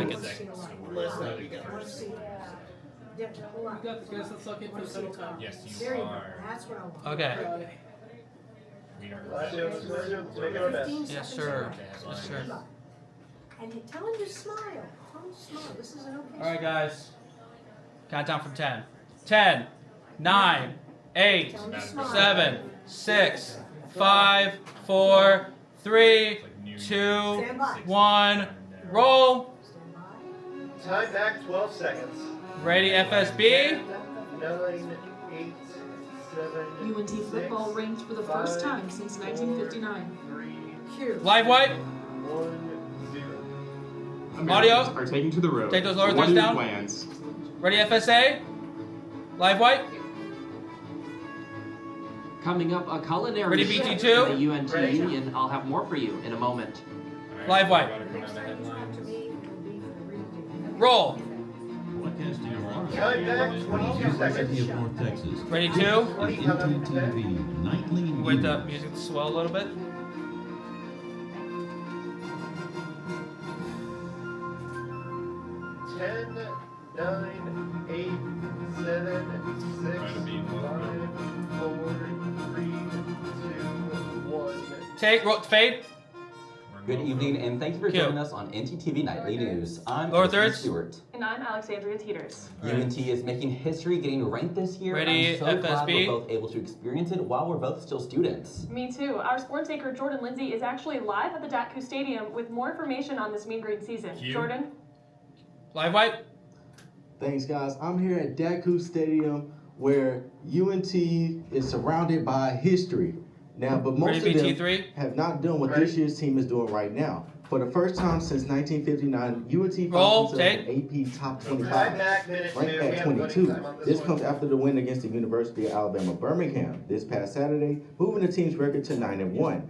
seconds. You got this, guys. Let's look in for the second time. Yes, you There you go. are. That's what I want. Okay. We are. Let's do it our best. 15 Yes, seconds sir. left. Yes, sir. And tell him to smile. Tell him to smile. This is an okay. All right, guys. Countdown from 10. 10, 9, 8, Tell him to smile. 7, 6, 5, 4, 3, 2, 1. Roll. Stand by. Time back 12 seconds. Ready, FSB. 9, 8, 7. UNT football ranked for the first time since 1959. 3, Cue. Live white. 1, 0. Audio. Americans are taking to the road. Take those lower What thirds are down. your plans? Ready, FSA. Live white. Coming up, a culinary Ready, chef BT2? in the UNT Ready. Union. I'll have more for you in a moment. Live white. Next time you talk to me, it will be for the reading. Roll. Time back 22 seconds. of North Texas. Ready, 2. NTTV Nightly Wait News. the music to swell a little bit. 10, 9, 8, 7, 6, 5, 4, 3, 2, 1. Take. Roll. Fade. Good evening, and thank you for Cue. joining us on NTTV Nightly News. I'm Lower Christian thirds. Stewart. And I'm Alexandria Teeters. UNT is making history getting ranked this year. Ready, I'm so glad FSB? we're both able to experience it while we're both still students. Me too. Our sport taker Jordan Lindsay is actually live at the DATCU Stadium with more information on this Mean Green season. Cue. Jordan? Live white. Thanks, guys. I'm here at DATCU Stadium where UNT is surrounded by history. Now, but most Ready, of them BT3. have not done what this year's team is doing right now. For the first time since 1959, UNT Roll, found take. themselves in AP Top Time 25. back, minute 2. Ranked We at have plenty 22. of time on this This one. comes after the win against the University of Alabama Birmingham this past Saturday, moving the team's record to 9-1.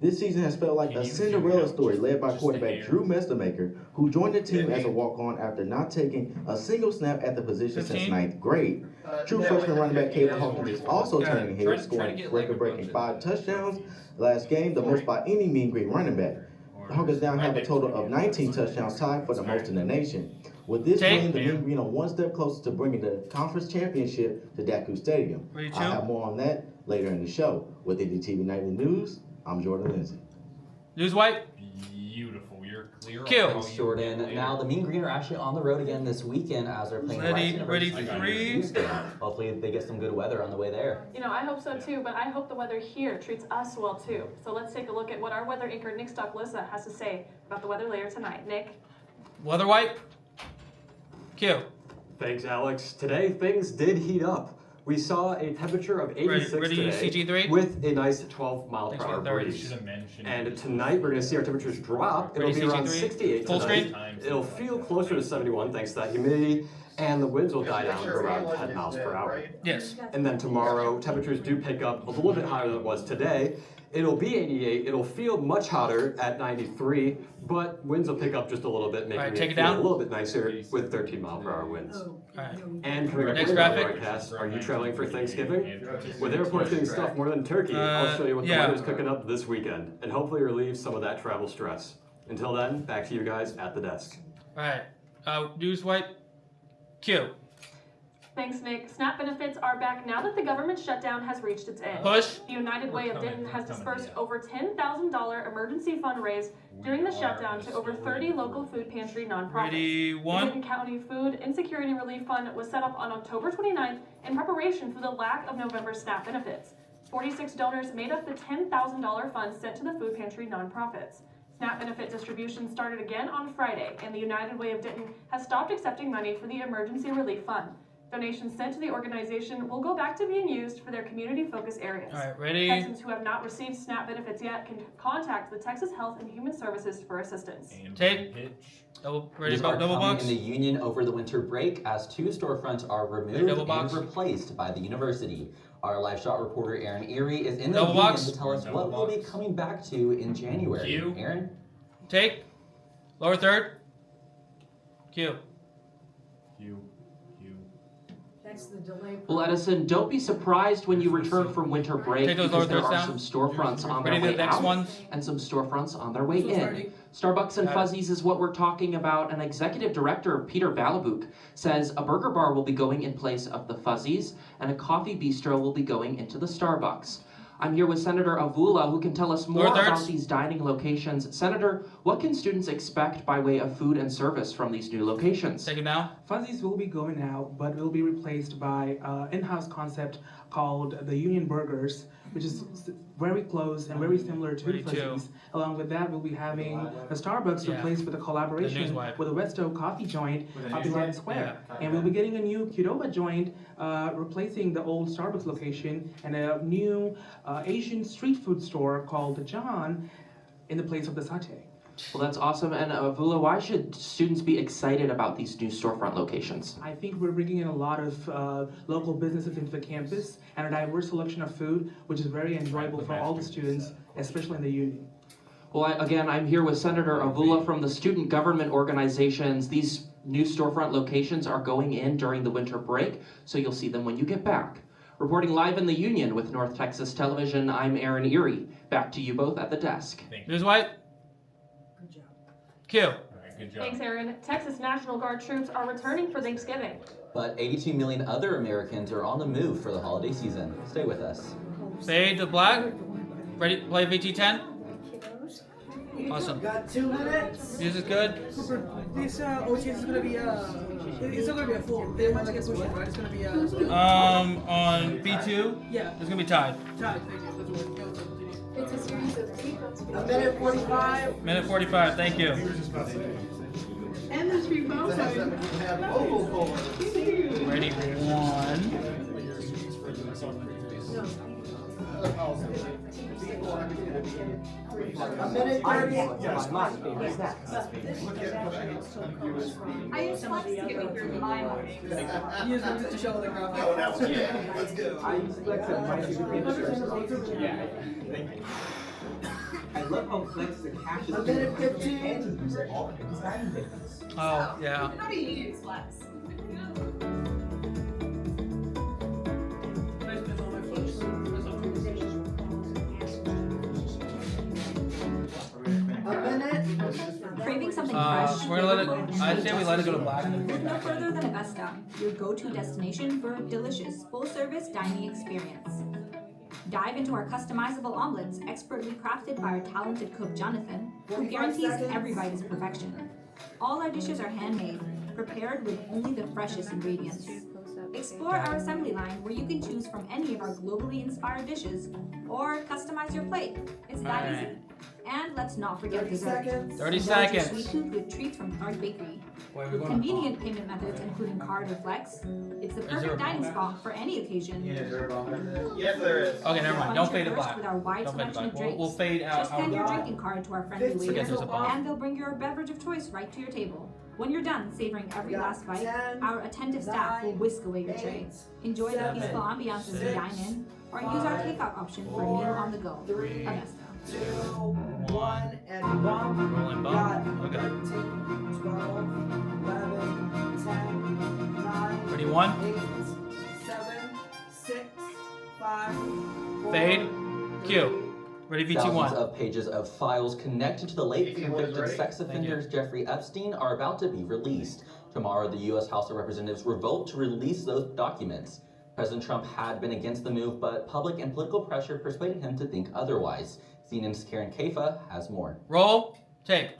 This season has felt like a Cinderella story led by quarterback Drew Mestermaker, who joined the team as a walk-on after not taking a single snap at the position since 15. 9th grade. True freshman running back Caleb Hawkins is also turning heads, scoring record-breaking 5 touchdowns last game, the most by any Mean Green running back. The Hawkins now have a total of 19 touchdowns, tied for the most in the nation. With this win, the Mean Green are one step closer to bringing the conference championship to DATCU Stadium. Ready, I'll 2. have more on that later in the show. With NTTV Nightly News, I'm Jordan Lindsay. News white. Beautiful. You're clear. Cue. on how Thanks, you Jordan. play. Now, the Mean Green are actually on the road again this weekend as they're playing Ready, Rice ready, University 3. Houston. Hopefully, they get some good weather on the way there. You know, I hope so too, but I hope the weather here treats us well too. So let's take a look at what our weather anchor Nick Stocklissa has to say about the weather later tonight. Nick? Weather white. Cue. Thanks, Alex. Today, things did heat up. We saw a temperature of 86 Ready, today CG3? with a nice 12 mile Thanks per for hour the 30. breeze. Should have mentioned. And tonight, we're going to see our temperatures drop. It'll Ready, be around CG3? 68 Full tonight. screen? It'll feel closer to 71 thanks to that humidity, and the winds will die down to around 10 miles per hour. Yes. And then tomorrow, temperatures do pick up a little bit higher than it was today. It'll be 88. It'll feel much hotter at 93, but winds will pick up just a little bit, making Alright, it take it feel down. a little bit nicer with 13 mile per hour winds. Alright. And coming up Next later on the graphic. broadcast, are you traveling for Thanksgiving? With airports getting stuffed more than turkey, I'll show you what the yeah. weather's cooking up this weekend, and hopefully relieve some of that travel stress. Until then, back to you guys at the desk. Alright. News white. Cue. Thanks, Nick. SNAP benefits are back now that the government shutdown has reached its end. Push. The United Way of Denton has dispersed yeah. over $10,000 emergency fundraise during the shutdown to over 30 local food pantry nonprofits. Ready, The 1. Denton County Food Insecurity Relief Fund was set up on October 29th in preparation for the lack of November SNAP benefits. 46 donors made up the $10,000 fund sent to the food pantry nonprofits. SNAP benefit distribution started again on Friday, and the United Way of Denton has stopped accepting money for the Emergency Relief Fund. Donations sent to the organization will go back to being used for their community focus areas. Alright, ready. Texans who have not received SNAP benefits yet can contact the Texas Health and Human Services for assistance. And Take. pitch. Double. Ready, These are double coming box. in the Union over the winter break as 2 storefronts are removed Double box. and replaced by the university. Our live shot reporter Aaron Erie is in the Double Union box. to tell us Double what we'll be box. coming back to in January. Cue. Aaron? Take. Lower third. Cue. You. That's the delay. Well, Edison, don't be surprised when you return from winter break Take those because lower there thirds are down. some storefronts on their Ready, the way next out one. and some storefronts on their way in. Starbucks and Got it. Fuzzies is what we're talking about, and Executive Director Peter Balabuk says a burger bar will be going in place of the Fuzzies, and a coffee bistro will be going into the Starbucks. I'm here with Senator Avula, who can tell us more Lord about Thirds. these dining locations. Senator, what can students expect by way of food and service from these new locations? Take it now. Fuzzies will be going out, but will be replaced by in-house concept called the Union Burgers, which is very close and very similar to 32. Fuzzies. Along with that, we'll be having the Starbucks Yeah. replaced with a collaboration Newswipe. with a Westo coffee joint up in Lion Square. Yeah. And we'll be getting a new Qdoba joint, replacing the old Starbucks location, and a new Asian street food store called John in the place of the satay. Well, that's awesome. And Avula, why should students be excited about these new storefront locations? I think we're bringing in a lot of local businesses into the campus and a diverse selection of food, which is very enjoyable for all the students, especially in the union. Well, I'm here with Senator Avula from the student government organizations. These new storefront locations are going in during the winter break, so you'll see them when you get back. Reporting live in the Union with North Texas Television, I'm Aaron Erie. Back to you both at the desk. Newswipe. Good job. Q. All right, good job. Thanks, Aaron. Texas National Guard troops are returning for Thanksgiving. But 82 million other Americans are on the move for the holiday season. Stay with us. Fade to black. Ready? Play VT10. Kiddos. Awesome. Got 2 minutes. Music's good. This OTS is gonna be it's not gonna be a full. They might like a push, right? It's gonna be On B2, yeah. it's gonna be tied. Time. Thank you. Let's work. It's a series of 3 votes. A minute 45. Minute 45. Thank you. And there's 3 votes. Ready? 1. A minute 30. I use Flex to get me through my life. Use it to show the graphic. Let's go. I use Flex and my I love how Flex the cash is. A minute 15. Oh, yeah. How do you use Flex? A minute. Craving something fresh? We're gonna let it. I say we let it go to black. Look no further than Avesta, your go-to destination for a delicious, full-service dining experience. Dive into our customizable omelets, expertly crafted by our talented cook Jonathan, who guarantees every bite is perfection. All our dishes are handmade, prepared with only the freshest ingredients. Explore our assembly line where you can choose from any of our globally inspired dishes or customize your plate. It's that easy. And let's not forget 30 dessert. seconds. 30 Indulge your seconds. Sweet tooth with treats from Clark Bakery. Wait, With convenient payment methods including card or flex, it's the there a perfect dining bomb? spot for any occasion. Yes, there is. Okay, never mind. Don't Quench fade your to thirst black. with our wide Don't fade to selection of black. drinks. We'll fade out. Just hand your drinking card to our friendly Forget waiter, there's a bomb. and they'll bring your beverage of choice right to your table. When you're done savoring every last bite, 10, our attentive staff will whisk away your tray. Enjoy the 7, peaceful ambiance as you dine in, or use our takeout option for a meal on the go. 3, Avesta. 2, 1, and bump. Rolling Got bump. Okay. 13, 12, 11, 10, 9, Ready? 1. 8, 7, 6, 5, 4, Fade. Q. Ready? Thousands VT1. of pages of files connected to the late 18 was convicted ready. sex Thank offenders Jeffrey Epstein are about to be released. Tomorrow, the U.S. House of Representatives will vote to release those documents. President Trump had been against the move, but public and political pressure persuaded him to think otherwise. CNN's Karen Kafa has more. Roll. Take.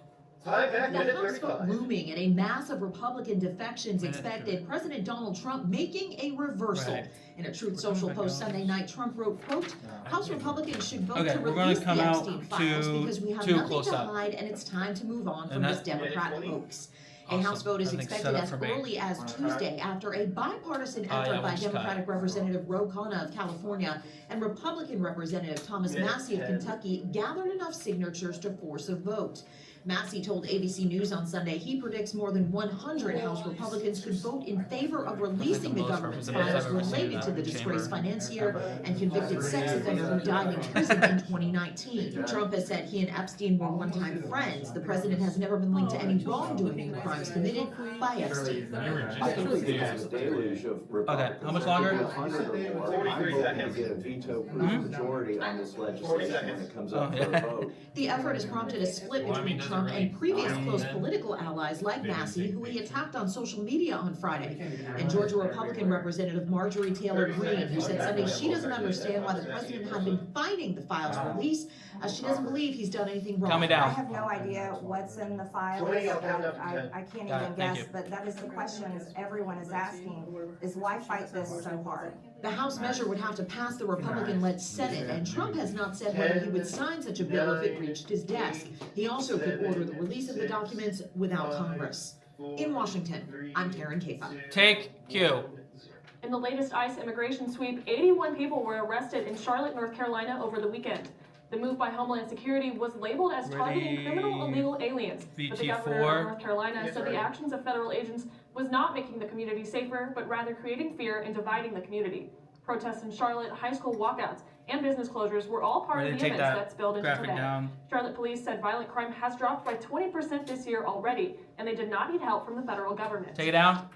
Time back, The minute House vote 35. looming and a mass of Republican defections expected. President Donald Trump making a reversal. Right. In a Truth Social post Sunday night, Trump wrote, quote, House Republicans should vote Okay, to we're gonna release come the out Epstein files to because we have too nothing close to up. hide and it's time to move on from And this that- Democrat Minute 20. hoax. A Awesome. House vote is I think expected set up as for me. early as Tuesday after a bipartisan Oh, effort yeah, by we'll just Democratic Representative Ro Khanna of California and Republican Representative Thomas Minute Massie of 10. Kentucky gathered enough signatures to force a vote. Massey told ABC News on Sunday he predicts more than 100 House Republicans could vote in favor of releasing the most government's representatives files I've ever seen in related to that the disgraced chamber. financier and convicted sex offender who died in prison in 2019. Trump has said he and Epstein were one-time friends. The president has never been linked to any wrongdoing in the crimes committed by Epstein. I think we could have a deluge of Okay, how much longer? 100 or more. 43 I'm voting to seconds. get a veto-proof Mhm. majority on this 40 legislation when seconds. it comes Oh, up for yeah. a vote. The effort has prompted a split between Trump and previous close political allies like Massey, who he attacked on social media on Friday. And Georgia Republican Representative Marjorie Taylor Greene, who said Sunday she doesn't understand why the president had been fighting the file's release, as she doesn't believe he's done anything wrong. Calm me down. I have no idea what's in the files. I can't even guess, but that is the questions everyone is asking, is why fight this so hard? The House measure would have to pass the Republican-led Senate, and Trump has not said whether he would sign such a bill if it reached his desk. He also could order the release of the documents without Congress. In Washington, I'm Karen Kafa. Take Q. In the latest ICE immigration sweep, 81 people were arrested in Charlotte, North Carolina over the weekend. The move by Homeland Security was labeled as targeting criminal illegal aliens, but the governor of North Carolina said the actions of federal agents was not making the community safer, but rather creating fear and dividing the community. Protests in Charlotte, high school walkouts, and business closures were all part of the events that spilled into today. Charlotte police said violent crime has dropped by 20% this year already, and they did not need help from the federal government. Take it down.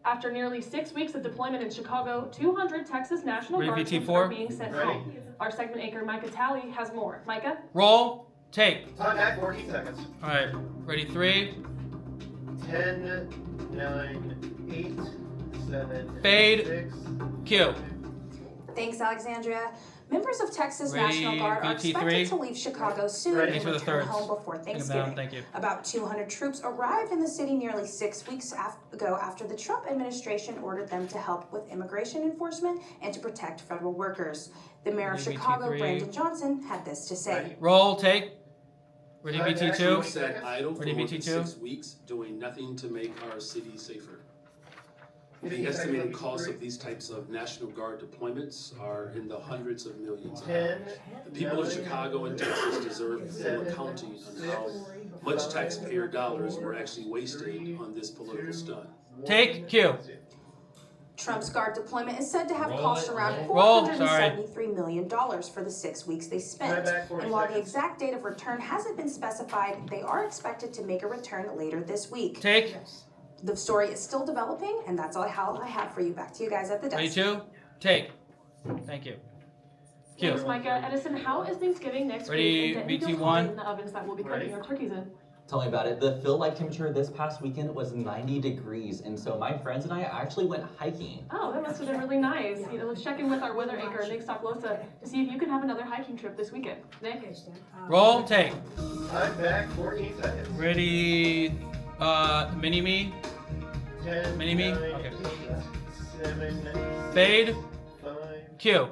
After nearly 6 weeks of deployment in Chicago, 200 Texas National Guard troops are being sent home. Our segment anchor Micah Talley has more. Micah? Roll. Take. Time back 14 seconds. All right. Ready? 3. 10, 9, 8, 7, Fade. 6. Q. Thanks, Alexandria. Members of Texas Ready, National Guard are BT3. expected to leave Chicago soon Ready. and For the return thirds. home before Thanksgiving. Thank you. About 200 troops arrived in the city nearly 6 weeks ago after the Trump administration ordered them to help with immigration enforcement and to protect federal workers. The mayor of Ready, Chicago, BT3. Brandon Johnson, had this to say. Roll. Take. Ready? Time back BT2. 4 seconds. idle for Ready, more than BT2. 6 weeks, doing nothing to make our city safer. The estimated costs of these types of National Guard deployments are in the hundreds of millions. 10. The people of Chicago and Texas deserve full accounting on how much taxpayer dollars were actually wasted on this political stunt. Take Q. Trump's Guard deployment is said to have Roll cost it. around Roll. $473 million for the 6 weeks they spent. Time back 40 And while the seconds. exact date of return hasn't been specified, they are expected to make a return later this week. Take. The story is still developing, and that's all I have for you. Back to you guys at the Ready? desk. 2. Take. Thank you. Q. Thanks, Micah. Edison, how is Thanksgiving next Ready, week? And do you feel BT1. hot in the ovens that we'll be cooking our turkeys in? Tell me about it. The feel-like temperature this past weekend was 90 degrees, and so my friends and I actually went hiking. Oh, that must have been really nice. You know, let's check in with our weather anchor, Nick Stocklosa, to see if you can have another hiking trip this weekend. Nick? Roll. Take. Time back 14 seconds. Ready? Mini-me. 10, Mini-me? 9, Okay. 8, 7, Fade. 5. Q.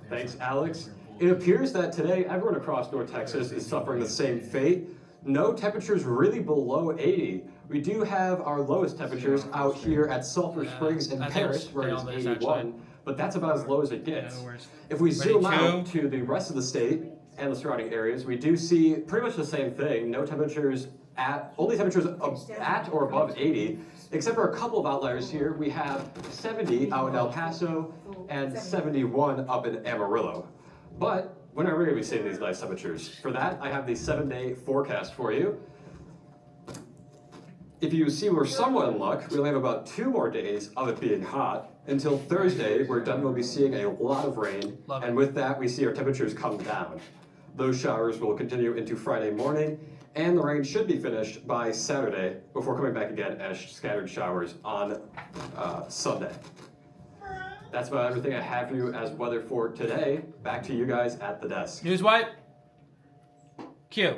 Thanks, Alex. It appears that today everyone across North Texas is suffering the same fate. No temperatures really below 80. We do have our lowest temperatures out here at Sulphur Springs in I think Paris, it's where it's beyond this, 81, but that's about as low as it gets. no worries. If we zoom Ready, out to the rest of the state and the surrounding areas, we do see pretty much the same thing. No temperatures only temperatures at or above 80, except for a couple of outliers here. We have 70 out in El Paso and 71 up in Amarillo. But when are we going to be seeing these nice temperatures? For that, I have the 7-day forecast for you. If you see we're somewhat in luck, we only have about 2 more days of it being hot until Thursday, where Denver will be seeing a lot of rain, and with that, we see our temperatures come down. Those showers will continue into Friday morning, and the rain should be finished by Saturday before coming back again as scattered showers on Sunday. That's about everything I have for you as weather for today. Back to you guys at the desk. News wipe. Q.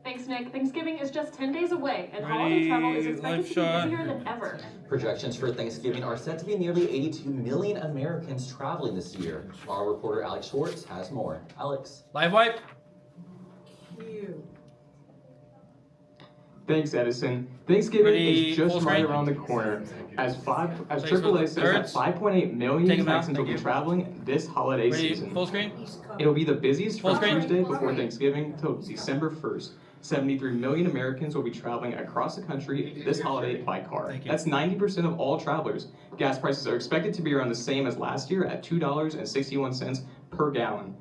Thanks, Nick. Thanksgiving is just 10 days away, and holiday travel is expected to be busier than ever. Projections for Thanksgiving are set to be nearly 82 million Americans traveling this year. Our reporter Alex Schwartz has more. Alex. Live wipe. Thanks, Edison. Thanksgiving Ready, is just full right screen? around the corner. As Thanks for AAA the says that thirds. 5.8 million Take 'em out, Texans will thank be you. traveling this holiday Ready, season. full screen? It'll be the busiest Full from screen? Tuesday before Thanksgiving till December 1st. 73 million Americans will be traveling across the country this holiday by car. Thank you. That's 90% of all travelers. Gas prices are expected to be around the same as last year at $2.61 per gallon.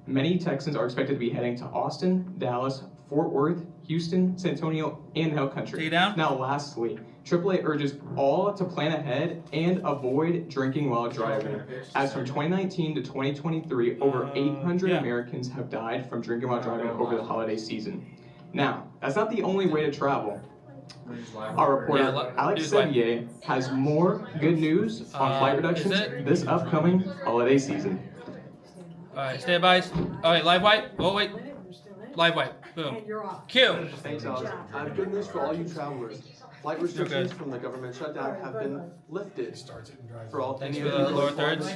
Many Texans are expected to be heading to Austin, Dallas, Fort Worth, Houston, San Antonio, and Hill Country. Take it down. Now, lastly, AAA urges all to plan ahead and avoid drinking while driving. As from 2019 to 2023, over 800 yeah. Americans have died from drinking while driving over the holiday season. Now, that's not the only way to travel. Our reporter, Alex Sevier, has more good news on flight reductions this upcoming holiday season. Alright, stay by. Alright, live white. Oh, wait. Live white. Boom. Q. Thanks, Alex. I have good news for all you travelers. Flight restrictions from the government shutdown have been lifted. For all Thanks for the lower thirds.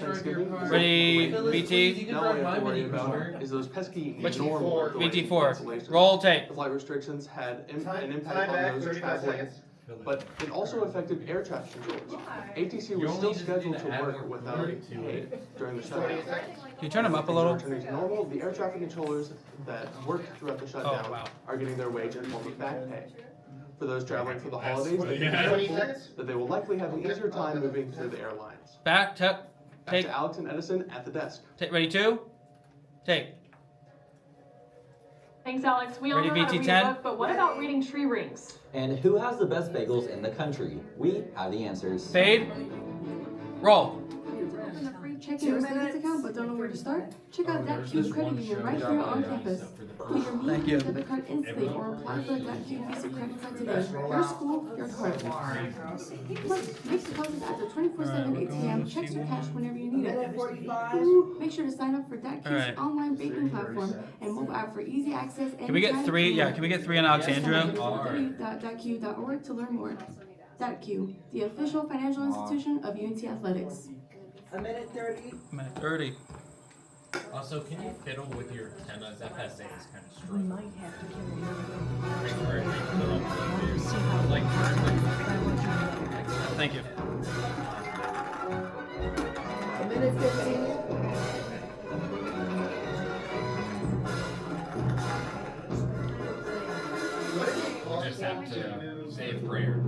Ready, BT? Now what you have to worry about is those pesky normal BT4. Roll tape. The flight restrictions had an impact on those traveling, but it also affected air traffic controllers. ATC was still scheduled to work without pay during the shutdown. Can you turn them up a little? Returning to normal, the air traffic controllers that worked throughout the shutdown are getting their wage in form of back pay. For those traveling for the holidays, that they will likely have an easier time moving through the airlines. Back to Alex and Edison at the desk. Ready, two? Take. Thanks, Alex. We all know how to read a book, but what about reading tree rings? And who has the best bagels in the country? We have the answers. Fade. Roll. Checking your savings account but don't know where to start? Check out that Q credit union right here on campus. Put your Thank new debit card instantly or apply for that Q Visa credit card today. Your school, your card. Plus, make deposits at the 24/7 ATM. Check your cash whenever you need it. Make sure to sign up for that Q's online banking platform and mobile app for easy access. Can we get three? Yeah, can we get three on Alexandria? www.datq.org to learn more. DatQ, the official financial institution of UNT Athletics. A minute 30. Minute 30. Also, can you fiddle with your antennas? FSA is kind of We straight. might have to kill Thank you. A minute 15. You just have to say a prayer.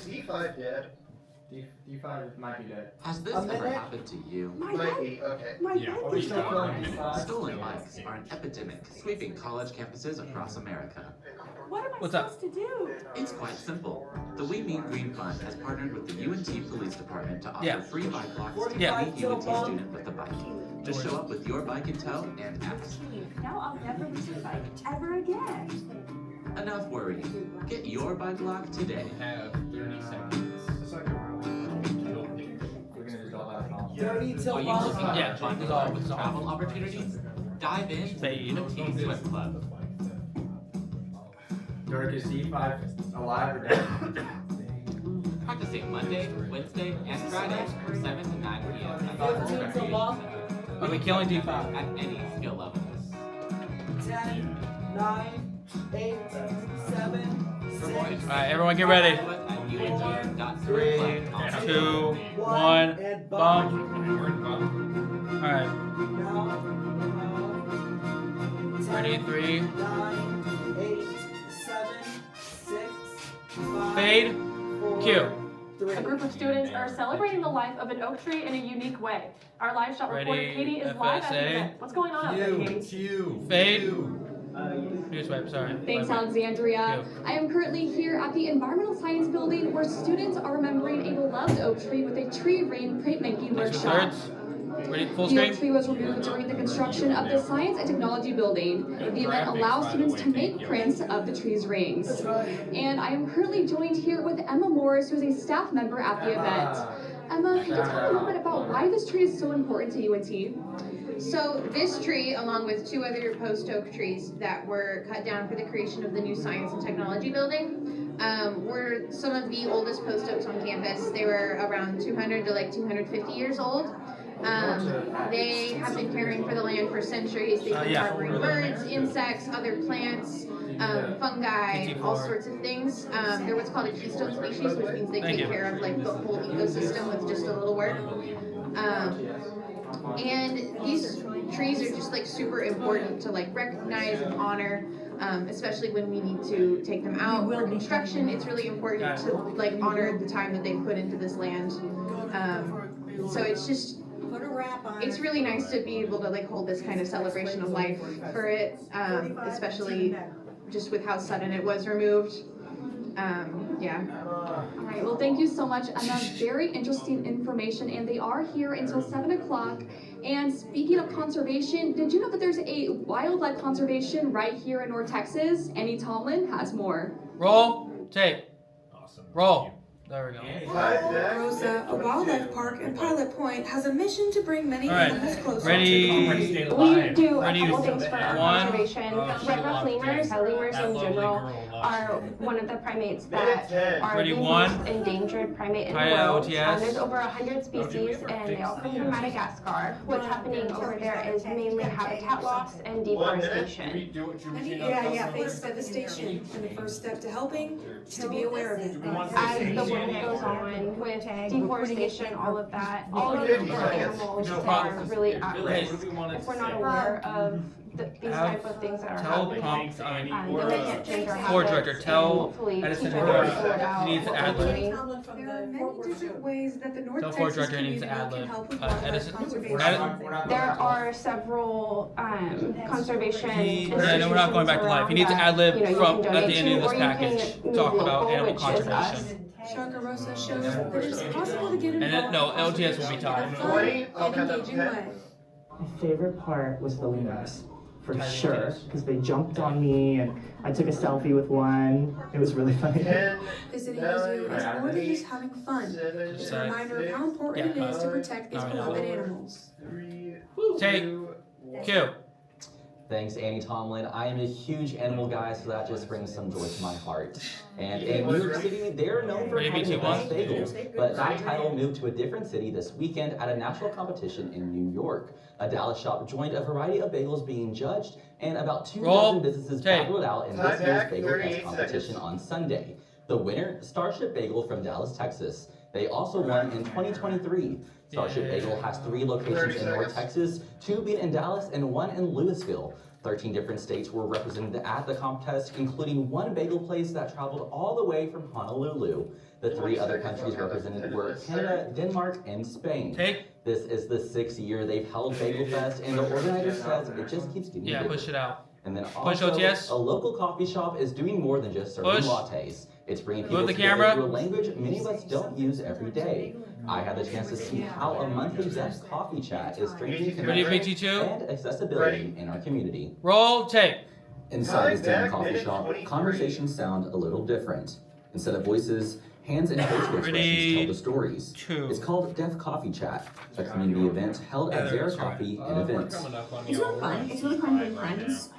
D5 dead. D5 might be dead. Has this A ever minute? happened to you? Might be, okay. Stolen bikes are an epidemic sweeping college campuses across America. What am I What's up? supposed to do? It's quite simple. The We Mean Green Fund has partnered with the UNT Police Department to offer free bike blocks to any UNT student with a bike. Just show up with your bike in tow and ask. Now I'll never lose a bike ever again. Enough worrying. Get your bike lock today. Have 30 seconds. 30 till Are you looking at bundle with travel opportunities? Dive in to UNT Swim Club. Dirk, is D5 alive or dead? Practicing Monday, Wednesday, and Friday from 7 to 9 p.m. at the 15 till long. Are we killing D5? At any skill level. 10, 9, 8, 7, 6. Alright, everyone get ready. 3, 2, 1, and bump. Alright. Ready, 3. 9, 8, 7, 6, 5, Fade. Q. A group of students are celebrating the life of an oak tree in a unique way. Our live shot reporter Ready, Katie is live at the FSA. event. What's going on out there, Katie? Fade. New swipe, sorry. Thanks, Alexandria. I am currently here at the Environmental Science Building where students are remembering a beloved oak tree with a tree ring printmaking workshop. Ready, full The oak screen. tree was removed during the construction of the Science and Technology Building. The event allows students to make prints of the tree's rings. And I am currently joined here with Emma Morris, who is a staff member at the event. Emma, can you talk a little bit about why this tree is so important to UNT? So this tree, along with two other post oak trees that were cut down for the creation of the new Science and Technology Building, were some of the oldest post oaks on campus. They were around 200 to like 250 years old. They have been caring for the land for centuries. They've been harboring birds, insects, other plants, fungi, all sorts of things. They're what's called a keystone species, which means they take care of like the whole ecosystem with just a little work. And these trees are just like super important to like recognize and honor, especially when we need to take them out for construction. It's really important to like honor the time that they put into this land. So it's just, it's really nice to be able to like hold this kind of celebration of life for it, especially just with how sudden it was removed. Yeah. All right, well, thank you so much, Emma. Very interesting information, and they are here until 7 o'clock. And speaking of conservation, did you know that there's a wildlife conservation right here in North Texas? Annie Tomlin has more. Roll. Take. Awesome. Roll. There we go. Rosa, a wildlife park in Pilot Point, has a mission to bring many All right. animals closer Ready? to We do a Ready? couple things for One. conservation. Red-ruffed lemurs, lemurs in general, are one of the primates that are Ready? the One. most endangered primate in the Hi, world. OTS. There's over 100 species, and they all come from Madagascar. What's happening over there is mainly habitat loss and deforestation. Yeah, face devastation. And the first step to helping is to be aware of it. As the world goes on with deforestation, all of that, all of the animals are really at risk. If we're not aware of these type of things that are happening, then we can't change our Floor habits director, and tell hopefully Edison teach others Edwards about he needs to ad what we're lib. doing. There are many different ways that the North Tell floor Texas director he needs to community ad lib. can help with wildlife Edison. conservation. There are several conservation Yeah, no, we're not going back to life. He needs to ad lib from at the end of this package. Talk about animal conservation. Chacarosa shows that it is possible to get And then, involved no, LGS will be in a tied. fun and engaging way. My favorite part was the lemurs, for sure, because they jumped on me and I took a selfie with one. It was really funny. Visiting the zoo is more than just having fun. It's a reminder of how important it is to protect these beloved animals. Take. Cue. Thanks, Annie Tomlin. I am a huge animal guy, so that just brings some joy to my heart. And in New York City, they're known for having the best bagels, but that title moved to a different city this weekend at a national competition in New York. A Dallas shop joined a variety of bagels being judged, and about 2 dozen businesses battled it out in this year's Bagel Fest competition on Sunday. The winner, Starship Bagel from Dallas, Texas. They also won in 2023. Starship Bagel has 3 locations in North Texas, 2 being in Dallas and 1 in Louisville. 13 different states were represented at the contest, including 1 bagel place that traveled all the way from Honolulu. The 3 other countries represented were Canada, Denmark, and Spain. This is the 6th year they've held Bagel Fest, and the organizer says it just keeps getting bigger. Push it out. And then Push also, OTS. a local coffee shop is doing more than just serving Push. lattes. It's bringing Move people the together camera. through a language many of us don't use every day. I had the chance to see how a monthly deaf coffee chat is strengthening Ready, connection BT2? and accessibility in our community. Roll. Take. Inside this damn coffee shop, conversations sound a little different. Instead of voices, hands and facial expressions tell the stories. It's called Deaf Coffee Chat, a community event held at Zara Coffee and Events. It's really fun. It's really fun with friends,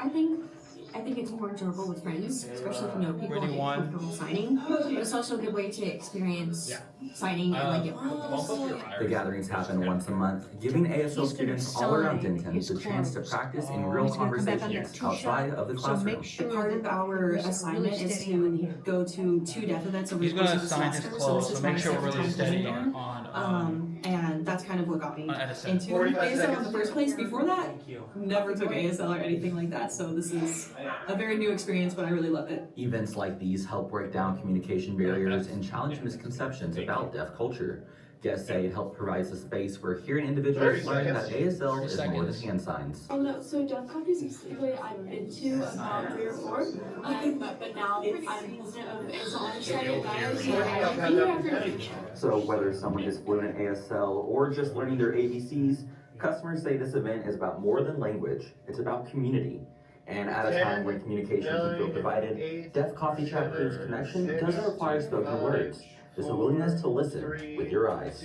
I think it's more enjoyable with friends, especially if you know people and get comfortable signing. But it's also a good way to experience signing and like get props. The gatherings happen once a month, giving ASL students all around Denton the chance to practice in real conversations outside of the classroom. Part of our assignment is to go to 2 deaf events over the He's course gonna of the sign his semester. clothes, this so is make my sure we're second really time steady doing that. on And that's kind of what got me Edison. into ASL in the first place. Before that, never took ASL or anything like that. So this is a very new experience, but I really love it. Events like these help break down communication barriers and challenge misconceptions about deaf culture. Guests say it helps provide a space where hearing individuals learn that ASL is more than hand signs. Oh no, so deaf coffee specifically I've been to about 3 or 4, but now I'm president of ASL Understanding Guys, so I've been here after lunch. So whether someone is fluent in ASL or just learning their ABCs, customers say this event is about more than language, it's about community. And at a time when communication can feel divided, Deaf Coffee Chat proves connection doesn't require spoken words. It's a willingness to listen with your eyes.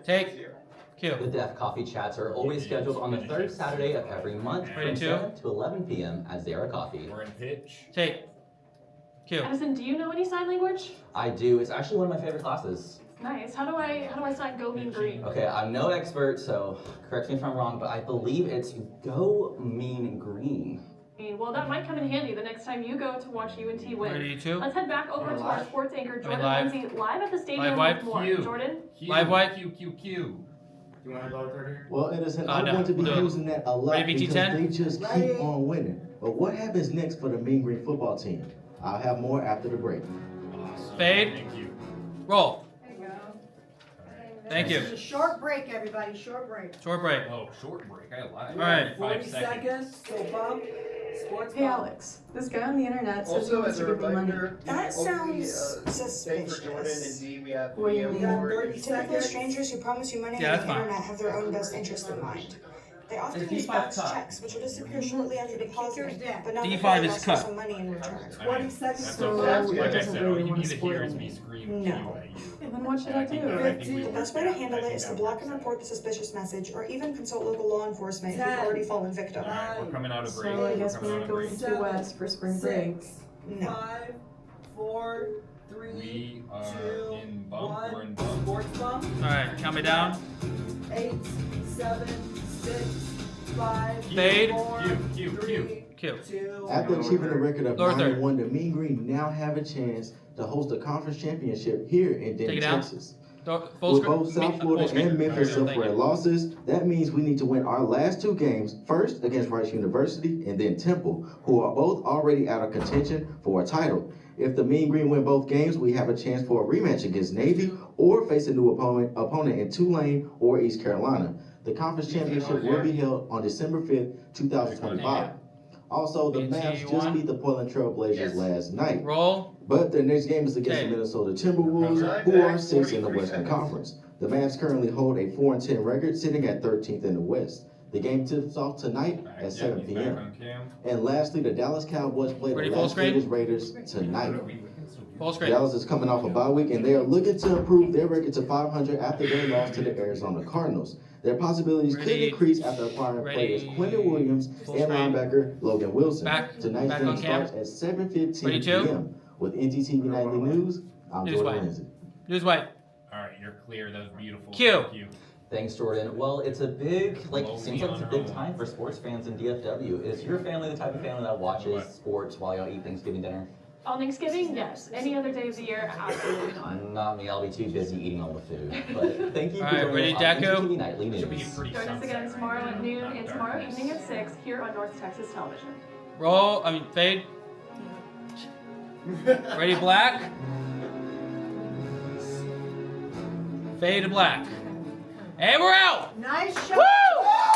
Take. Cue. The Deaf Coffee Chats are always scheduled on the 3rd Saturday of every month from 7 to 11 p.m. at Zara Coffee. We're in pitch. Take. Cue. Edison, do you know any sign language? I do. It's actually one of my favorite classes. Nice. How do I sign go mean green? Okay, I'm no expert, so correct me if I'm wrong, but I believe it's go mean green. Well, that might come in handy the next time you go to watch UNT win. Ready to? Let's head back over to our sports anchor, Jordan live? Lindsay, live at the stadium Live with more. Cue. Jordan? Live wipe. Q. Do you want to go third here? Well, Edison, I'm no, going to be we'll do it. using that a lot Ready, because BT10? they just keep on winning. But what happens next for the Mean Green football team? I'll have more after the break. Fade. Thank you. Roll. Thank you. Thank you. Short break, everybody, short break. Short break. Oh, short break. I lied. All right. 5 40 seconds. seconds, so Bob. Hey Alex, this guy on the internet says he Also, wants as to a give me money. reminder, That sounds thanks for Jordan and Dee. We have What do you video mean? for Typically, strangers who promise you money Yeah, on that's the fine. internet have their own best interest in mind. They often It's use D5 box cut. checks, which will disappear shortly after depositing, but not D5 before they is ask for cut. some money in return. 20 seconds. So So, he like I doesn't said, all really you want need to to hear spoil is me me. scream No. Q at you. Then what should I do? The best way to handle it is to block and report the suspicious message, or even consult local law enforcement if you've already fallen victim. We're coming out of break. So I guess We're coming we're out of going break. to West for spring break. No. 5, 4, 3, We are 2, in bump. 1. We're in bump. Sports bump. Alright, count me down. 8, 7, 6, 5, Fade. 4, Q. 3, Q. 2, After achieving a record of Lower third. 9-1, the Mean Green now have a chance to host a conference championship here in Take Denton, it down. Texas. Full With screen. both South Full Florida screen. and Memphis Thank suffer you. losses, that means we need to win our last two games, first against Rice University and then Temple, who are both already out of contention for a title. If the Mean Green win both games, we have a chance for a rematch against Navy or face a new opponent in Tulane or East Carolina. The conference championship will be held on December 5th, 2025. Also, the Mavs just beat the Portland Trail Blazers last night. Roll. But their next game is against the Minnesota Timberwolves, who are 6th in the Western Conference. The Mavs currently hold a 4-10 record, sitting at 13th in the West. The game tips off tonight at 7 p.m. And lastly, the Dallas Cowboys play the Las Vegas Raiders tonight. Full screen. Dallas is coming off a bye week, and they are looking to improve their record to 500 after their loss to the Arizona Cardinals. Their possibilities could increase after acquiring players Quentin Williams and linebacker Logan Wilson. Tonight's game starts at 7:15 p.m. With NTTV Nightly News, I'm Jordan Lindsay. News White. All right, you're clear. That was beautiful. Q. Thank you. Thanks, Jordan. Well, it's a big, seems like it's a big time for sports fans in DFW. Is your family the type of family that watches sports while y'all eat Thanksgiving dinner? On Thanksgiving, yes. Any other day of the year, absolutely not. Not me. I'll be too busy eating all the food. But thank you for Alright, joining ready, us on Deco? NTTV Nightly News. Join us again tomorrow at noon and tomorrow evening at 6 here on North Texas Television. Roll. Fade. Ready, black. Fade to black. And we're out. Nice shot. Woo!